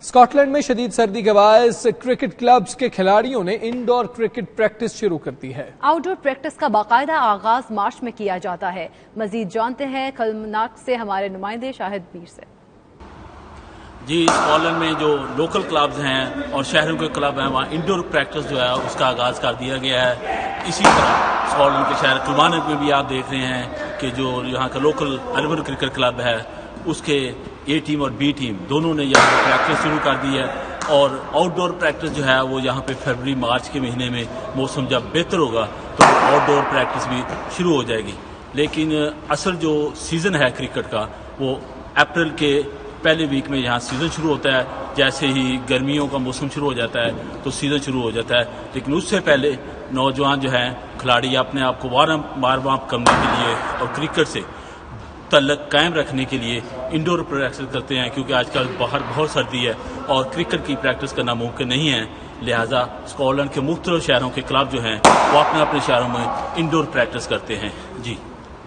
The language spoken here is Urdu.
اسکاٹ لینڈ میں شدید سردی کے باعث کرکٹ کلبز کے کھلاڑیوں نے انڈور کرکٹ پریکٹس شروع کر دی ہے۔ آؤٹ ڈور پریکٹس کا باقاعدہ آغاز مارچ میں کیا جاتا ہے۔ مزید جانتے ہیں کلمناک سے ہمارے نمائندے شاہد میر سے۔ جی، اسکاٹ لینڈ میں جو لوکل کلبز ہیں اور شہروں کے کلب ہیں وہاں انڈور پریکٹس جو ہے اس کا آغاز کر دیا گیا ہے۔ اسی طرح اسکاٹ لینڈ کے شہر کلمانک میں بھی آپ دیکھ رہے ہیں کہ جو یہاں کا لوکل اربن کرکٹ کلب ہے اس کے اے ٹیم اور بی ٹیم دونوں نے یہاں پہ پریکٹس شروع کر دی ہے، اور آؤٹ ڈور پریکٹس جو ہے وہ یہاں پہ فروری مارچ کے مہینے میں موسم جب بہتر ہوگا تو آؤٹ ڈور پریکٹس بھی شروع ہو جائے گی۔ لیکن اصل جو سیزن ہے کرکٹ کا وہ اپریل کے پہلے ویک میں یہاں سیزن شروع ہوتا ہے۔ جیسے ہی گرمیوں کا موسم شروع ہو جاتا ہے تو سیزن شروع ہو جاتا ہے، لیکن اس سے پہلے نوجوان جو ہیں کھلاڑی اپنے آپ کو وارم اپ کرنے کے لیے اور کرکٹ سے تعلق قائم رکھنے کے لیے انڈور پریکٹس کرتے ہیں، کیونکہ آج کل باہر بہت سردی ہے اور کرکٹ کی پریکٹس کرنا ممکن نہیں ہے۔ لہٰذا اسکاٹ لینڈ کے مختلف شہروں کے کلب جو ہیں وہ اپنے اپنے شہروں میں انڈور پریکٹس کرتے ہیں۔ جی